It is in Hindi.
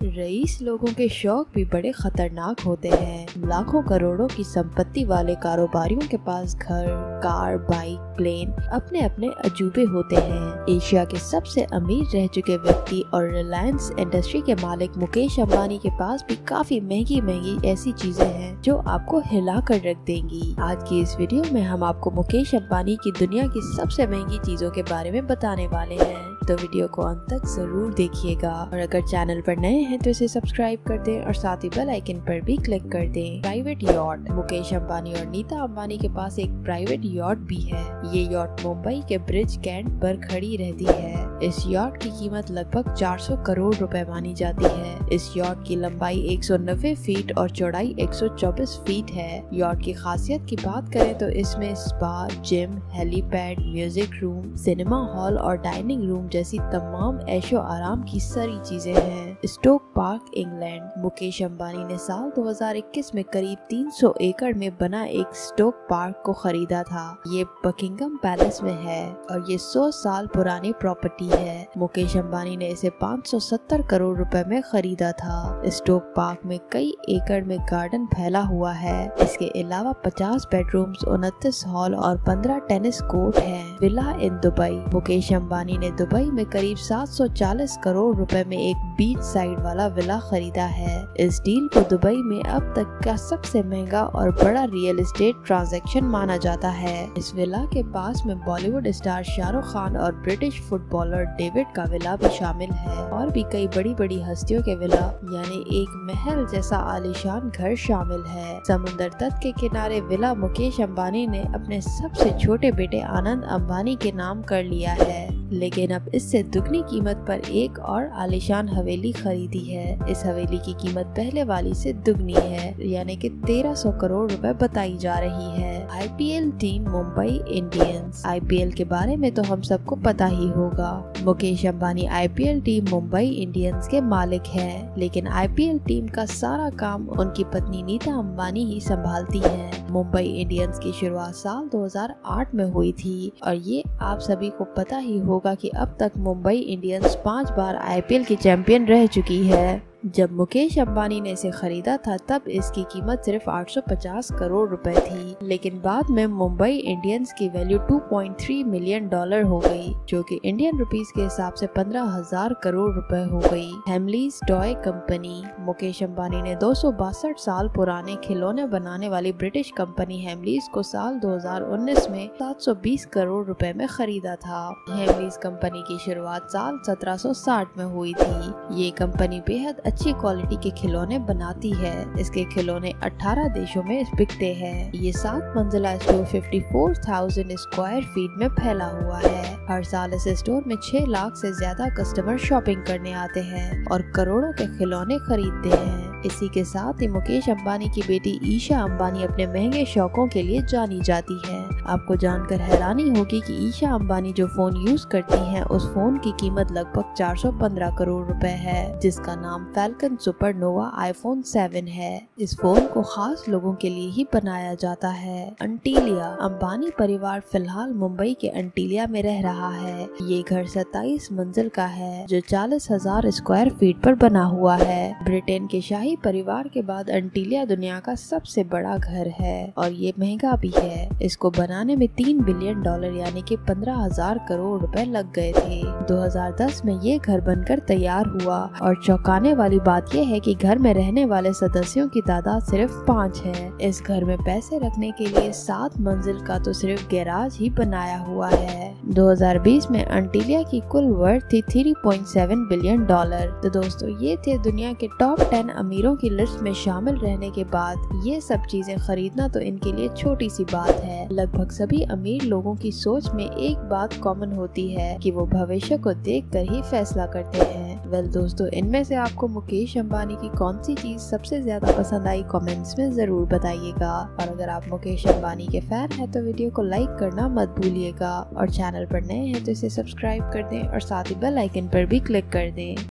रईस लोगों के शौक भी बड़े खतरनाक होते हैं। लाखों करोड़ों की संपत्ति वाले कारोबारियों के पास घर, कार, बाइक, प्लेन अपने अपने अजूबे होते हैं। एशिया के सबसे अमीर रह चुके व्यक्ति और रिलायंस इंडस्ट्री के मालिक मुकेश अंबानी के पास भी काफी महंगी महंगी ऐसी चीजें हैं जो आपको हिला कर रख देंगी। आज की इस वीडियो में हम आपको मुकेश अंबानी की दुनिया की सबसे महंगी चीजों के बारे में बताने वाले हैं, तो वीडियो को अंत तक जरूर देखिएगा। और अगर चैनल पर नए हैं तो इसे सब्सक्राइब कर दें और साथ ही बेल आइकन पर भी क्लिक कर दें। Private yacht. मुकेश अंबानी और नीता अंबानी के पास एक प्राइवेट यॉट भी है। ये यॉट मुंबई के ब्रिज कैंट पर खड़ी रहती है। इस यॉट की कीमत लगभग 400 करोड़ रुपए मानी जाती है। इस यॉट की लंबाई 190 फीट और चौड़ाई 124 फीट है। यॉट की खासियत की बात करें तो इसमें spa, gym, helipad, music room, cinema hall और डाइनिंग रूम जैसी तमाम ऐशो आराम की सारी चीजें हैं। Stock park, England. Mukesh Ambani ने साल 2021 में करीब 300 एकड़ में बना एक स्टोक पार्क को खरीदा था। ये बकिंगम पैलेस में है और ये 100 साल पुरानी प्रॉपर्टी है। मुकेश अंबानी ने इसे 570 करोड़ रुपए में खरीदा था। स्टोक पार्क में कई एकड़ में गार्डन फैला हुआ है। इसके अलावा 50 बेडरूम्स, 29 हॉल और 15 टेनिस कोर्ट हैं। Villa in Dubai. Mukesh Ambani ने दुबई में करीब 740 करोड़ रुपए में एक बीच साइड वाला विला खरीदा है। इस डील को दुबई में अब तक का सबसे महंगा और बड़ा रियल एस्टेट ट्रांजैक्शन माना जाता है। इस विला के पास में बॉलीवुड स्टार शाहरुख खान और ब्रिटिश फुटबॉलर डेविड का विला भी शामिल है और भी कई बड़ी बड़ी हस्तियों के विला यानी एक महल जैसा आलीशान घर शामिल है। समुद्र तट के किनारे विला मुकेश अंबानी ने अपने सबसे छोटे बेटे आनंद अंबानी के नाम कर लिया है, लेकिन अब इससे दुगनी कीमत पर एक और आलीशान हवेली खरीदी है। इस हवेली की कीमत पहले वाली से दुगनी है यानी कि 1300 करोड़ रुपए बताई जा रही है। IPL team Mumbai Indians. IPL के बारे में तो हम सबको पता ही होगा। Mukesh Ambani IPL team Mumbai Indians के मालिक हैं, लेकिन आईपीएल टीम का सारा काम उनकी पत्नी नीता अंबानी ही संभालती है। मुंबई इंडियंस की शुरुआत साल 2008 में हुई थी और ये आप सभी को पता ही होगा कि अब तक मुंबई इंडियंस 5 बार आईपीएल की चैंपियन रह चुकी है। जब मुकेश अंबानी ने इसे खरीदा था तब इसकी कीमत सिर्फ 850 करोड़ रुपए थी, लेकिन बाद में मुंबई इंडियंस की वैल्यू 2.3 मिलियन डॉलर हो गई, जो कि इंडियन रुपीस के हिसाब से 15,000 करोड़ रुपए हो गई। हेमलीज टॉय कंपनी। मुकेश अंबानी ने 262 साल पुराने खिलौने बनाने वाली ब्रिटिश कंपनी हेमलीज को साल 2019 में 720 करोड़ रुपए में खरीदा था। हेमलीज कंपनी की शुरुआत साल 1760 में हुई थी। ये कंपनी बेहद अच्छी क्वालिटी के खिलौने बनाती है। इसके खिलौने 18 देशों में बिकते हैं। ये 7 मंजिला स्टोर 54,000 स्क्वायर फीट में फैला हुआ है। हर साल इस स्टोर में 6 लाख से ज्यादा कस्टमर शॉपिंग करने आते हैं और करोड़ों के खिलौने खरीदते हैं। इसी के साथ ही मुकेश अंबानी की बेटी ईशा अंबानी अपने महंगे शौकों के लिए जानी जाती है। आपको जानकर हैरानी होगी कि ईशा अंबानी जो फोन यूज करती हैं, उस फोन की कीमत लगभग 415 करोड़ रुपए है, जिसका नाम फैल्कन सुपरनोवा आईफोन 7 है। इस फोन को खास लोगों के लिए ही बनाया जाता है। अंटीलिया। अंबानी परिवार फिलहाल मुंबई के अंटीलिया में रह रहा है। ये घर 27 मंजिल का है जो 40,000 स्क्वायर फीट पर बना हुआ है। ब्रिटेन के शाही परिवार के बाद अंटीलिया दुनिया का सबसे बड़ा घर है और ये महंगा भी है। इसको बनाने में 3 बिलियन डॉलर यानी कि 15,000 करोड़ रुपए लग गए थे। 2010 में ये घर बनकर तैयार हुआ और चौंकाने वाली बात यह है कि घर में रहने वाले सदस्यों की तादाद सिर्फ 5 है। इस घर में पैसे रखने के लिए 7 मंजिल का तो सिर्फ गैराज ही बनाया हुआ है। 2020 में अंटीलिया की कुल वर्थ थी 3.7 बिलियन डॉलर। तो दोस्तों, ये थे दुनिया के टॉप 10 अमीरों की लिस्ट में शामिल रहने के बाद ये सब चीजें खरीदना तो इनके लिए छोटी सी बात है। लगभग सभी अमीर लोगों की सोच में एक बात कॉमन होती है कि वो भविष्य को देखकर ही फैसला करते हैं। वेल दोस्तों, इनमें से आपको मुकेश अंबानी की कौन सी चीज सबसे ज्यादा पसंद आई कमेंट्स में जरूर बताइएगा। और अगर आप मुकेश अंबानी के फैन हैं तो वीडियो को लाइक करना मत भूलिएगा और चैनल पर नए हैं तो इसे सब्सक्राइब कर दें और साथ ही बेल आइकन पर भी क्लिक कर दें।